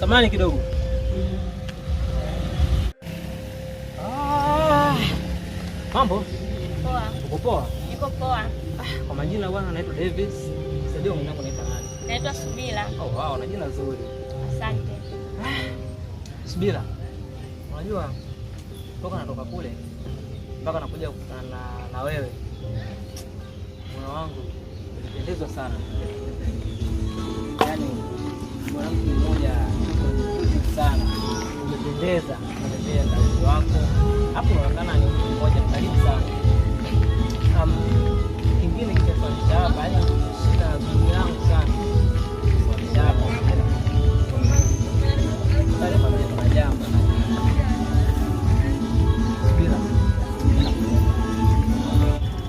Samahani kidogo. Mambo? Poa. Uko poa? Niko poa. Kwa majina bwana naitwa Davis. Sasa mwanangu naitwa nani? Naitwa Subira. Oh wow, na jina zuri. Asante. Subira. Unajua natoka kule mpaka nakuja kukutana na wewe. Moyo wangu ulipendezwa sana. Yaani mwanamke mmoja sana. Umependeza, umependa uso wako. Hapo unaonekana ni mtu mmoja karibu sana. Kingine kinachofanya hapa yani shida ngumu yangu sana. Kwa hapa. Pale kuna jambo.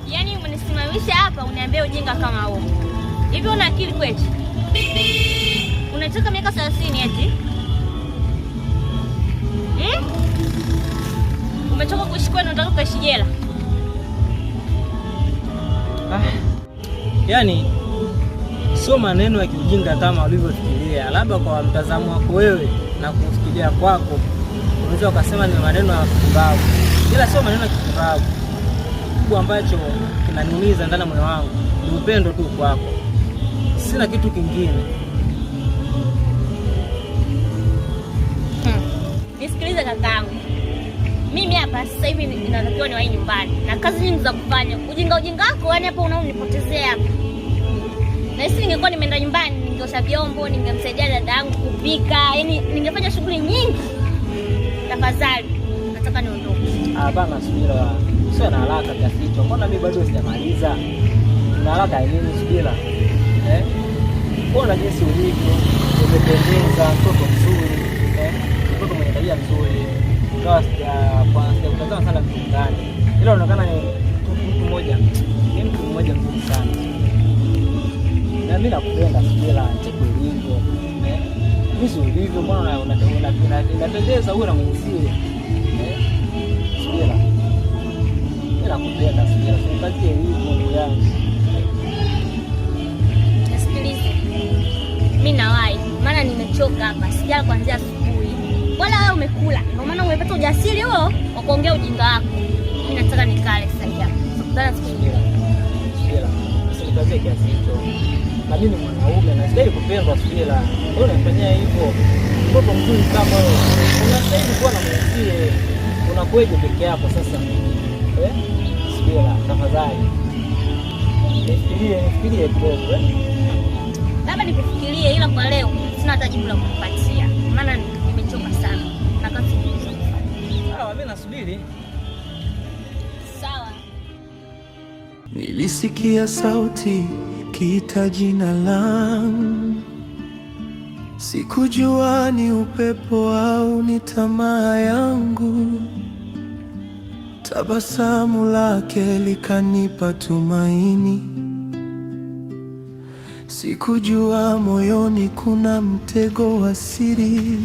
Yaani umenisimamisha hapa uniambie ujinga kama huo. Hivi una akili kweli? Unataka miaka 30 eti? Umetoka kuishi kwenu unataka kuishi jela? Yaani sio maneno ya kijinga kama ulivyofikiria. Labda kwa mtazamo wako wewe na kufikiria kwako unaweza ukasema ni maneno ya kipumbavu. Ila sio maneno ya kipumbavu. Kitu ambacho kinaniumiza ndani ya moyo wangu ni upendo tu kwako. Sina kitu kingine. Nisikilize kakaangu. Mimi hapa sasa hivi ninatakiwa niwahi nyumbani na kazi nyingi za kufanya. Ujinga wako yani hapa unaonipotezea hapa. Na sisi ningekuwa nimeenda nyumbani, ningeosha vyombo, ningemsaidia dada yangu kupika, yani ningefanya shughuli nyingi. Tafadhali, nataka niondoke. Hapana Subira. Sio na haraka kiasi hicho. Mbona mimi bado sijamaliza? Na haraka nini Subira? Mbona jinsi ulivyo, umependeza, mtoto mzuri, mtoto mwenye tabia nzuri. Kwa sijakutazama sana mtungani. Ila unaonekana ni mtu mmoja mzuri sana. Na mimi nakupenda Subira, cheko ulivyo. Mimi ulivyo mbona unapendeza wewe na mwenzie. Subira. Mimi nakupenda Subira, sikazie hivyo ndugu yangu. Nisikilize. Mimi nawahi, maana nimechoka hapa. Sijala kuanzia asubuhi. Wala wewe umekula. Ndio maana umepata ujasiri huo wa kuongea ujinga wako. Mimi nataka nikale sasa hivi. Sasa Subira. Usikazie kiasi hicho. Na mimi ni mwanaume na sitaki kupendwa Subira. Wewe unafanyia hivyo. Mtoto mzuri kama wewe. Unastahili kuwa na mwenzie. Unakueje peke yako sasa? Subira, tafadhali. Nifikirie kidogo. Labda nikufikirie ila kwa leo sina hata jibu la kukupatia. Maana nimechoka sana. Na kazi nyingi za kufanya. Sawa, mimi nasubiri. Sawa. Nilisikia sauti kiita jina langu. Sikujua ni upepo au ni tamaa yangu. Tabasamu lake likanipa tumaini. Sikujua moyoni kuna mtego wa siri.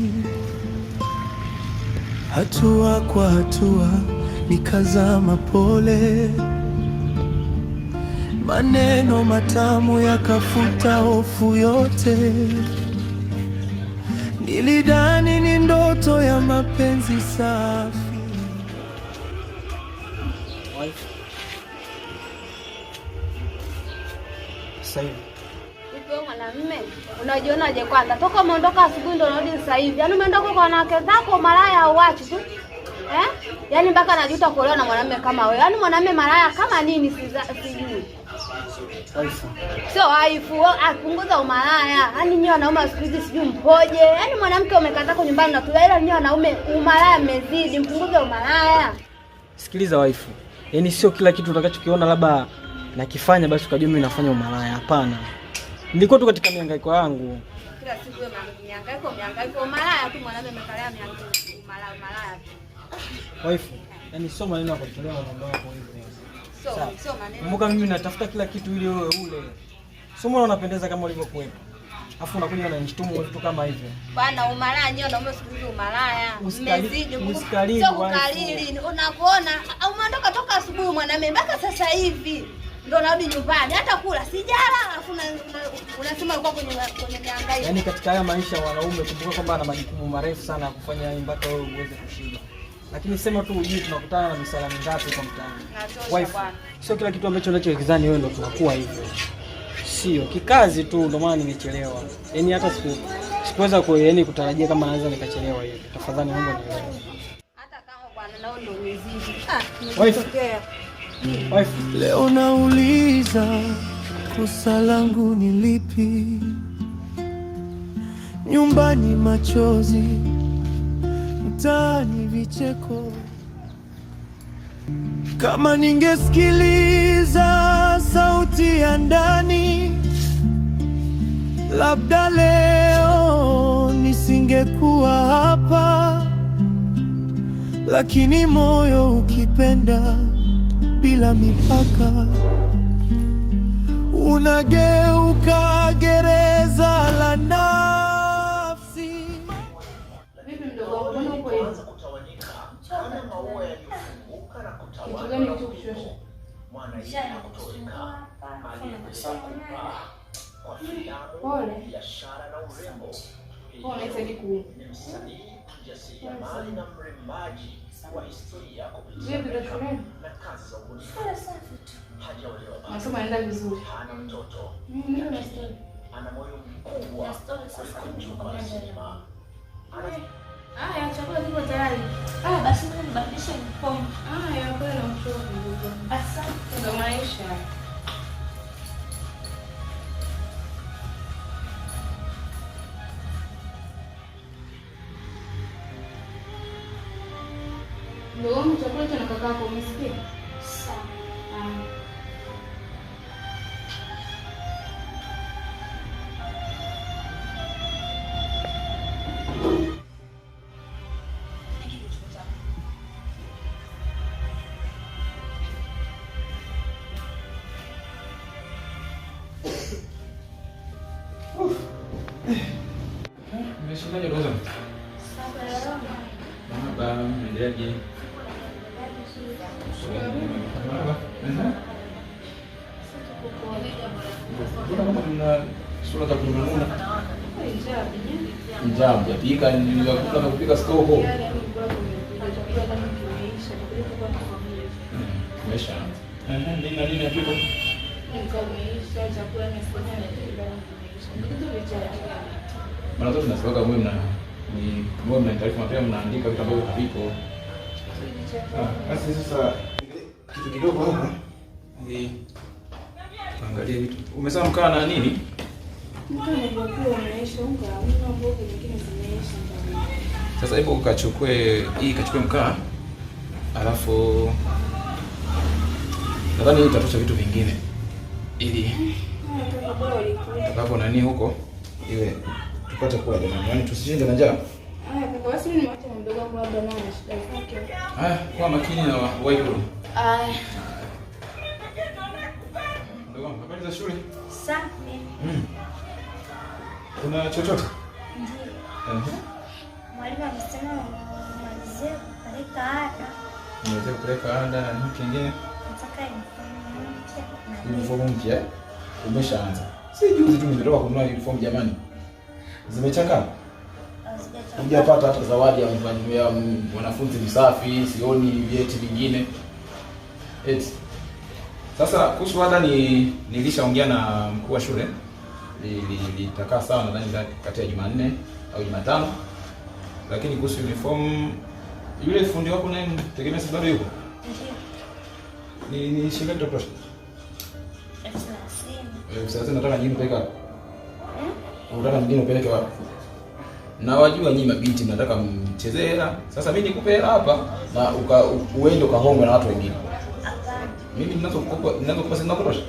Hatua kwa hatua nikazama pole. Maneno matamu yakafuta hofu yote. Nilidhani ni ndoto ya mapenzi safi. Sasa hivi. Hivyo mwanamume, unajionaje kwanza? Toka umeondoka asubuhi ndio unarudi sasa hivi. Yaani umeondoka kwa wanawake zako malaya au wachi tu? Yaani mpaka najuta kuolewa na mwanamume kama wewe. Yaani mwanamume malaya kama nini sijui. Waifu. Sio waifu, apunguza umalaya. Yaani nyinyi wanaume siku hizi sijui mpoje. Yaani mwanamke umekaa zako nyumbani unatulia, ila nyinyi wanaume umalaya mmezidi, mpunguze umalaya. Sikiliza waifu. Yaani sio kila kitu utakachokiona labda nakifanya basi ukajua mimi nafanya umalaya. Hapana. Nilikuwa tu katika mihangaiko yangu. Kila siku wewe mihangaiko umalaya tu, mwanamume amekalea mihangaiko umalaya tu. Waifu, yaani sio maneno ya kutolea mambo yako hivyo. Sio maneno. Kumbuka mimi natafuta kila kitu ili wewe ule. Sio mbona unapendeza kama ulivyokuwepo. Afu unakuja unanishtumu vitu kama hivyo. Bwana umalaya nyewe naomba siku hizi umalaya. Mmezidi usikalili. Sio kukalili. Unakuona umeondoka toka asubuhi mwanamume mpaka sasa hivi. Ndio narudi nyumbani. Hata kula sijala, alafu unasema ulikuwa kwenye mihangaiko. Yaani katika haya maisha wanaume kumbuka kwamba ana majukumu marefu sana ya kufanya mpaka wewe uweze kushiba. Lakini sema tu ujue tunakutana na misala mingapi kwa mtaani. Wife, sio kila kitu ambacho unachokizani wewe ndio tunakuwa hivyo. Sio kikazi tu, ndio maana nimechelewa. Yaani hata sikuweza kutarajia kama naweza nikachelewa hivi. Tafadhali naomba nielewe. Hata kama bwana nao ndio mzizi. Wife. Wife, leo nauliza kosa langu ni lipi? Nyumbani machozi, mtaani vicheko. Kama ningesikiliza sauti ya ndani, labda leo nisingekuwa hapa. Lakini moyo ukipenda bila mipaka, unageuka gereza la nafsi. Vipi mdogo wangu, mbona uko hivi? Kama maua yaliyofunguka na kutawala. Kitu gani kilichokuchosha? Mwana yana kutoweka. Kwa filamu, biashara na urembo. Pole sasa kuu. Ni msanii, mjasiriamali na mrembaji wa historia kupitia Vipi ndio shuleni? na kazi za ubunifu. Hajaolewa bado. Masomo yanaenda vizuri. Hana mtoto. Ndio na story. Ana moyo mkubwa kuliko jumba la sinema. Chakula kipo tayari. Basi mimi nibadilishe uniform. Kweli na mchovu ndugu. Asante. Ndio maisha. Ndio wangu chakula cha kakako umesikia? Sawa. Umeshindaje Roza? Baba, mwendaje? Kuna sura za kununua. Njaa hujapika, nilikula na kupika stoko. Umesha. Nini hapo? Mara zote nasikia mwe mna taarifa mapema, mnaandika vitu ambavyo haviko. Basi sasa kitu kidogo hapa ni angalia vitu. Umesema mkaa na nini? Sasa hebu kachukue mkaa. Alafu nadhani itatosha vitu vingine. Ili tutakapo nani huko iwe tupate kula jamani. Yaani tusishinde na njaa. Basi mimi nimwache mdogo wangu labda naye ana shida zake. Kwa makini na waifu. Ndugu wangu, habari za shule? Safi. Kuna chochote? Ndio. Mwalimu amesema malizie kupeleka ada. Unaweza kupeleka ada na nini kingine? Nataka uniform Uniform mpya? Umeshaanza. Si juzi tu nimetoka kununua uniform jamani. Zimechakaa? Hujapata hata zawadi ya wanafunzi msafi, sioni vyeti vingine. Eti. Sasa kuhusu ada nilishaongea na mkuu wa shule. Litakaa sawa nadhani kati ya Jumanne au Jumatano. Lakini kuhusu uniform yule fundi wako naye tegemea si bado yuko? Ndio. Ni shilingi ngapi? 30. Sasa nataka nyinyi mpeleka. Unataka nyinyi upeleke wapi? Na wajua nyinyi mabinti mnataka mchezee hela. Sasa mimi nikupe hela hapa na uende ukahongwe na watu wengine. Hapana. Mimi ninazokupa sina kutosha.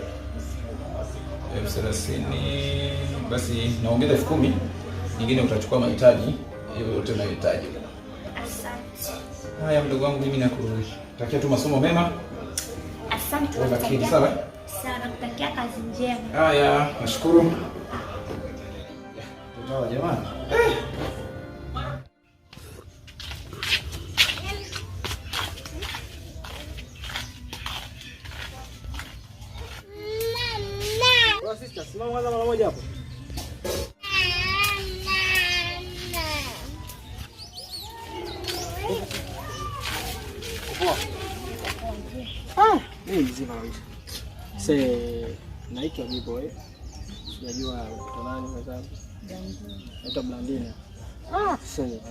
30 basi naongeza 10,000. Nyingine utachukua mahitaji yote unayohitaji. Asante. Haya mdogo wangu, mimi nakutakia tu masomo mema. Asante. Nakutakia sawa? Sawa, nakutakia kazi njema. Haya, nashukuru. Tutawa jamani. sister, simama kwanza mara moja hapo. Mimi mzima kabisa. Naitwa Bibo Sijajua mtu nani mwenzangu. Naitwa Blandina.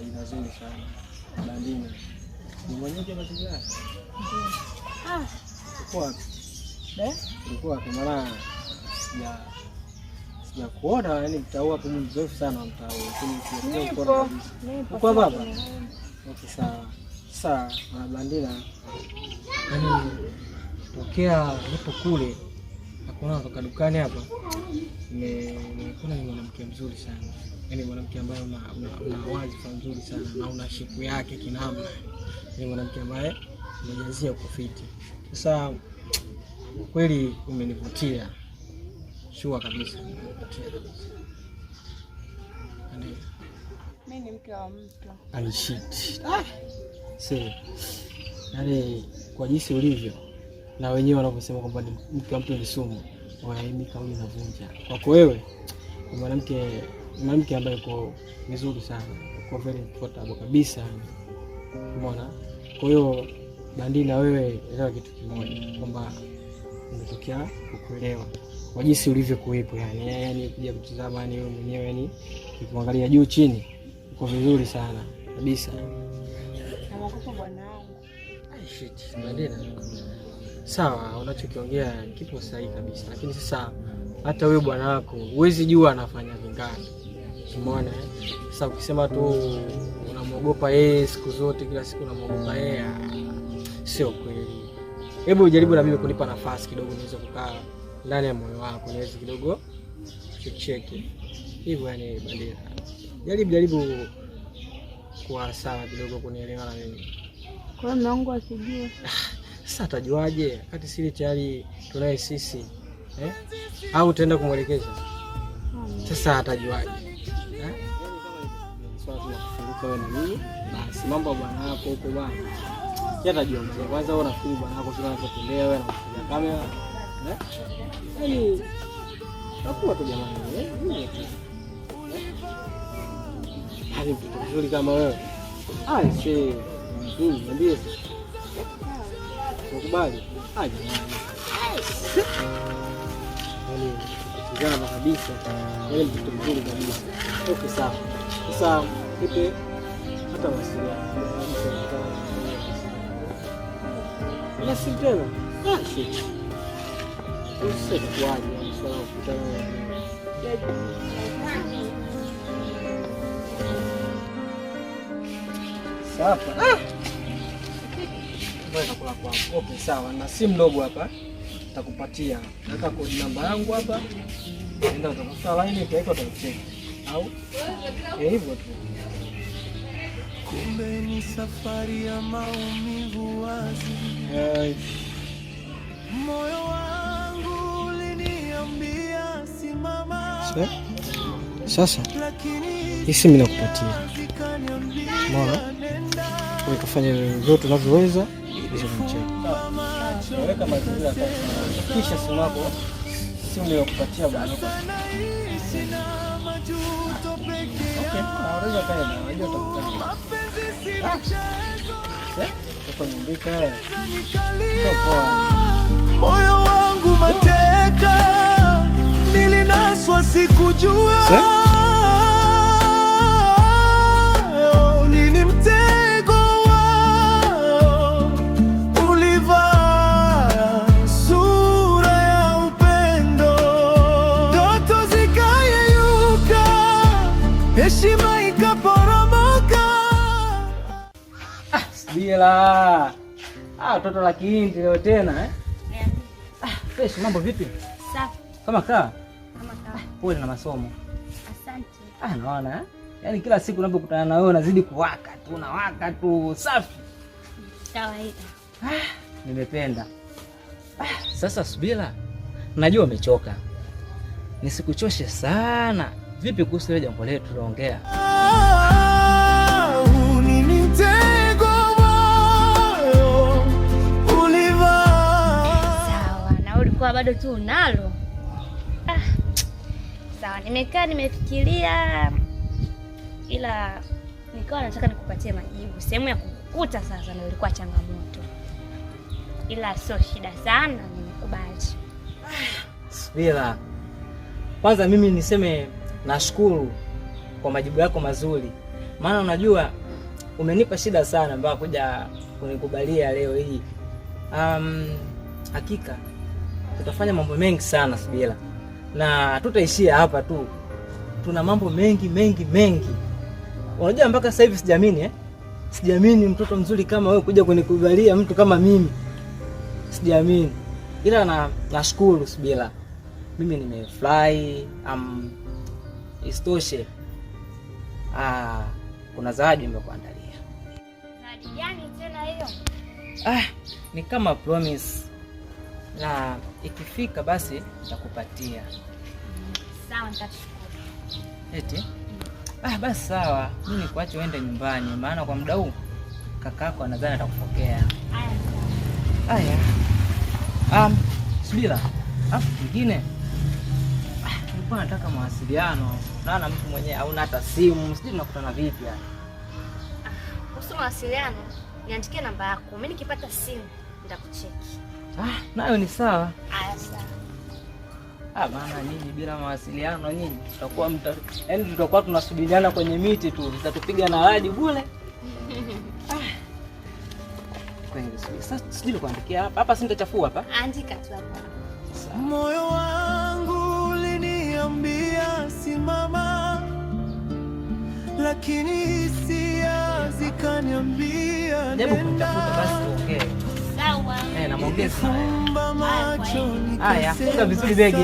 Jina zuri sana. Blandina. Ni mwenyeji mazingira. Kwa ulikuwa kama sijakuona, yani mtao hapo mzoefu sana wa mtao, lakini sijakuona kabisa. Uko baba? Okay, sawa. Sasa Blandina, yani tokea nipo kule hakuna kutoka dukani hapa, nimekuwa ni mwanamke mzuri sana, yani mwanamke ambaye una wazifa nzuri sana na una shiku yake kinamna, ni mwanamke ambaye umejazia kufiti. Sasa kweli umenivutia, shua kabisa umenivutia kabisa. Mimi ni mke wa mtu. Alishit. Yaani kwa jinsi ulivyo na wenyewe wanavyosema kwamba mke wa mtu ni sumu, wanaimika huyu navunja. Kwako wewe ni mwanamke ambaye uko vizuri sana, uko very comfortable kabisa. Umeona? Kwa hiyo Blandina, wewe elewa kitu kimoja kwamba umetokea kukuelewa kwa jinsi ulivyo kuwepo, yani kuja kutazama yani wewe mwenyewe, yani ukimwangalia juu chini uko vizuri sana kabisa. Nakupa bwana wangu. Shit, Blandina. Sawa, unachokiongea kipo sahihi kabisa, lakini sasa hata wewe bwana wako huwezi jua anafanya vingapi. Umeona? Sasa ukisema tu unamwogopa yeye siku zote, kila siku unamwogopa yeye, sio kweli. Hebu jaribu na mimi kunipa nafasi kidogo niweze kukaa ndani ya moyo wako, niweze kidogo kucheki hivyo, yani Blandina. Jaribu kuwa sawa kidogo, kunielewa na mimi. Kwa hiyo mwanangu asijue. Sasa atajuaje wakati sisi tayari tunaye sisi? Au utaenda kumwelekeza? Sasa atajuaje? Yaani kama swala la kufunguka wewe na mimi, basi mambo ya bwana wako huko bwana. Yeye atajua mzee. Kwanza wewe unafikiri bwana wako kila anapotembea wewe anakupiga kamera? Yaani hapo tu jamani, hadi mtu mzuri kama wewe. Niambie. Ukubali? Aje. Yaani kijana kabisa. Yeye mtu mzuri kabisa. Okay, sawa. Sasa ipe hata wasiliana. Na si tena. Shit. Usikwaje swala kutana. Sasa. Okay, sawa. Na simu ndogo hapa nitakupatia. Nataka kodi namba yangu hapa. Nenda utafuta line ikaweka utacheki. Au? Hivyo tu. Kumbe ni safari ya maumivu wazi. Moyo wangu uliniambia simama. Sasa hii simu nakupatia. Mbona? Wewe kufanya vyote unavyoweza hizo mcheki. Weka mazingira sawa. Kisha simu yako simu niliyokupatia bwana. Okay, naweza kaenda. Unajua utakutana. Kwa nyumbika. Moyo wangu mateka, nilinaswa sikujua. Nini mtego wao, ulivaa sura ya upendo, ndoto zikayeyuka, heshima ikaporomoka. Bila watoto la Kihindi leo tena fresh. Mambo vipi? Safi. Kama kaa? Kama kaa. Pole na masomo. Asante. Naona yaani kila siku unapokutana na wewe unazidi kuwaka tu safi. Kawaida. Nimependa. Sasa Subira, najua umechoka. Nisikuchoshe sana. Vipi kuhusu ile jambo letu tuliongea? Sawa, na ulikuwa bado tu unalo. Sawa, nimekaa nimefikiria, ila nikawa nataka nikupatie majibu. Sehemu ya kukukuta sasa ndio ilikuwa changamoto, ila sio shida sana, nimekubali. Subira. Kwanza mimi niseme nashukuru kwa majibu yako mazuri. Maana unajua umenipa shida sana mpaka kuja kunikubalia leo hii. Hakika tutafanya mambo mengi sana Subira. Na tutaishia hapa tu. Tuna mambo mengi. Unajua mpaka sasa hivi sijaamini Sijaamini mtoto mzuri kama wewe kuja kunikubalia mtu kama mimi. Sijaamini. Ila nashukuru Subira. Mimi nimefly. Istoshe. Kuna zawadi nimekuandalia. Zawadi gani tena hiyo? Ni kama promise. Na ikifika basi nitakupatia. Sawa, nitashukuru. Eti? Basi sawa. Mimi nikuache uende nyumbani maana kwa muda huu kakako anadhani atakupokea. Haya. Subira. Kingine. Nilikuwa nataka mawasiliano. Naona mtu mwenyewe hauna hata simu. Sijui tunakutana vipi hapa. Kuhusu mawasiliano, niandikie namba yako. Mimi nikipata simu nitakucheki. Nayo ni sawa. Haya sawa. Maana nyinyi bila mawasiliano nyinyi tutakuwa tunasubiriana kwenye miti tu. Tutatupiga na radi bure. Sasa sijui kuandikia hapa si nitachafua hapa. Andika tu hapa. Moyo wangu uliniambia simama, lakini hisia zikaniambia hebu kutafuta basi okay. Sawa. Na maongezi Haya, funga vizuri begi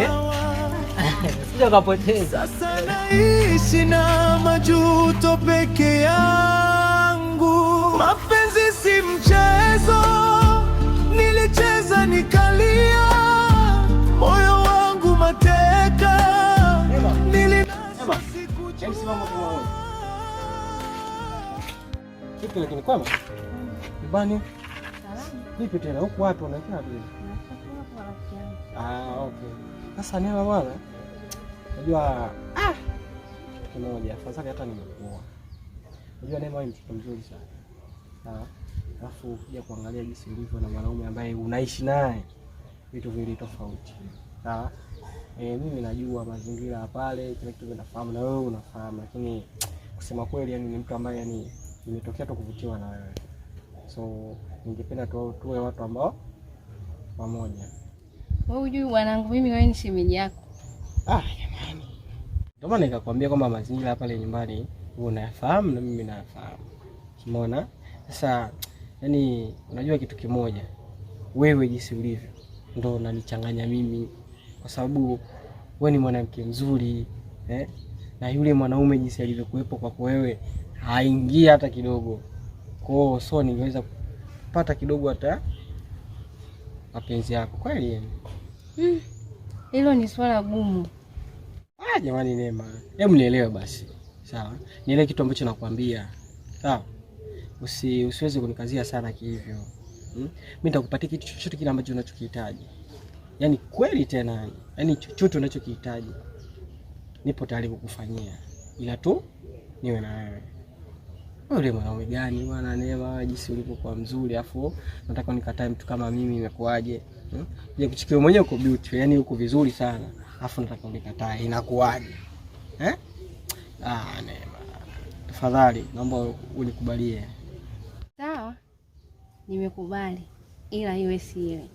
sija kapoteza. Sasa naishi na majuto peke yangu. Mapenzi si mchezo, nilicheza nikalia, moyo wangu mateka. Kipi lakini kwema? Ibani. Vipi tena huku watu wanakaa bila? Okay. Sasa Neema bwana. Unajua kimoja, afadhali hata nimekuoa. Unajua Neema ni mtoto mzuri sana. Sawa? Alafu ukija kuangalia jinsi ulivyo na mwanaume ambaye unaishi naye, vitu vile tofauti. Sawa? Mimi najua mazingira pale, kile kitu nafahamu na wewe unafahamu, lakini kusema kweli yani ni mtu ambaye yani nimetokea tu kuvutiwa na wewe. So ningependa tuwe watu ambao pamoja. Wewe hujui bwanangu, mimi wewe ni shemeji yako. Jamani. Ndio maana nikakwambia kwamba mazingira pale nyumbani wewe unayafahamu na mimi nayafahamu. Umeona? Sasa yani unajua kitu kimoja. Wewe jinsi ulivyo ndio unanichanganya mimi kwa sababu wewe ni mwanamke mzuri, na yule mwanaume jinsi alivyokuepo kwako wewe haingia hata kidogo. Kwa so ningeweza kupata kidogo hata mapenzi yako. Kweli yani? Hilo ni swala gumu. Jamani Neema, hebu nielewe basi. Sawa? Nielewe kitu ambacho nakwambia. Sawa? Usiweze kunikazia sana kihivyo. Mimi nitakupatia kitu chochote kile ambacho unachokihitaji. Yaani kweli tena, yaani chochote unachokihitaji nipo tayari kukufanyia. Ila tu niwe na wewe. Wewe mwanaume gani bwana Neema, jinsi ulivyokuwa mzuri afu nataka nikatae mtu kama mimi imekuaje? Je, kuchukua mwenyewe uko beauty, yani uko vizuri sana. Afu nataka unikatae, inakuaje? Neema. Tafadhali naomba unikubalie. Sawa. Nimekubali. Ila iwe si iwe.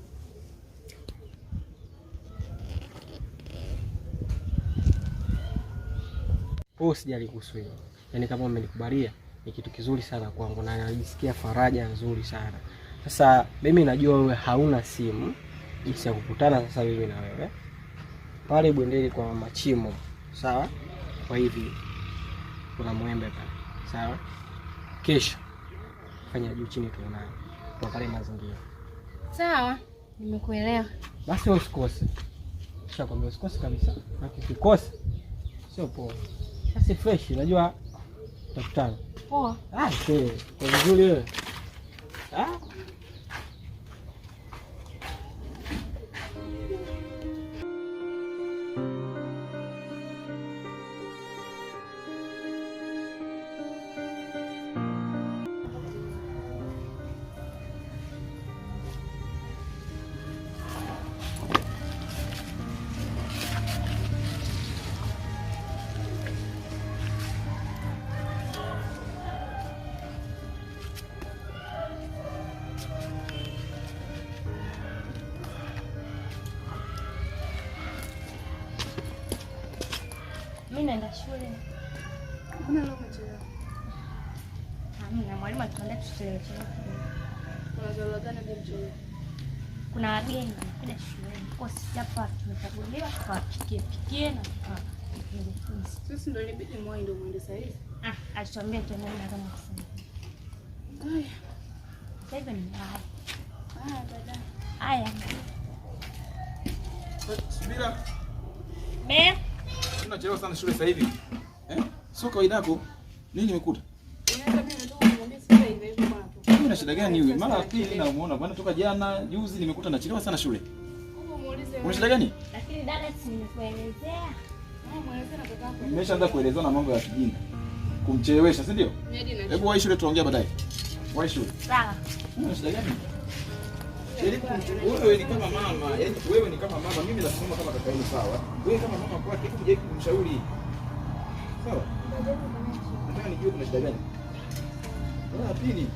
Usijali kuhusu hilo. Yaani kama umenikubalia ni kitu kizuri sana kwangu na najisikia faraja nzuri sana. Sasa mimi najua wewe hauna simu, jinsi ya kukutana sasa mimi na wewe pale bondeni kwa Machimo, sawa? Kwa hivi kuna mwembe pale, sawa? Kesho fanya juu chini tuonane, tuangalie mazingira. Sawa, nimekuelewa. Basi usikose. Nishakwambia usikose kabisa. Na ukikosa sio poa. Basi fresh, unajua tutakutana. Poa. Okay. Kwa vizuri wewe. naenda shule. Mbona leo umechelewa? Hamna, mwalimu alituambia tusichelewe. Kuna dharura gani ndio mchelewa? Kuna wageni wanakuja shuleni. Kwa sisi hapa tumechaguliwa tukapikie na tukajifunza. Sisi ndio ilibidi ndio muende sasa hivi. Alituambia tuende na kama kusema. Haya. Sasa hivi ni haya. Dada. Haya. Subira. Be. Unachelewa sana shule sasa hivi. Sio kawaida yako. Nini nimekuta? Mimi na shida gani wewe? Mara pili na umeona bwana toka jana juzi nimekuta nachelewa sana shule. Una shida gani? Lakini dada si nimekuelezea. Nimeshaanza kuelezana mambo ya kijinga. Kumchelewesha, si ndio? Hebu wahi shule tuongea baadaye. Wahi shule. Sawa. Una shida gani? Wewe ni kama mama, yaani wewe ni kama mama, mimi nasimama kama kaka yenu sawa. Wewe kama mama kwa kitu kuja kumshauri. Sawa? Nataka nijue kuna shida gani. Pili.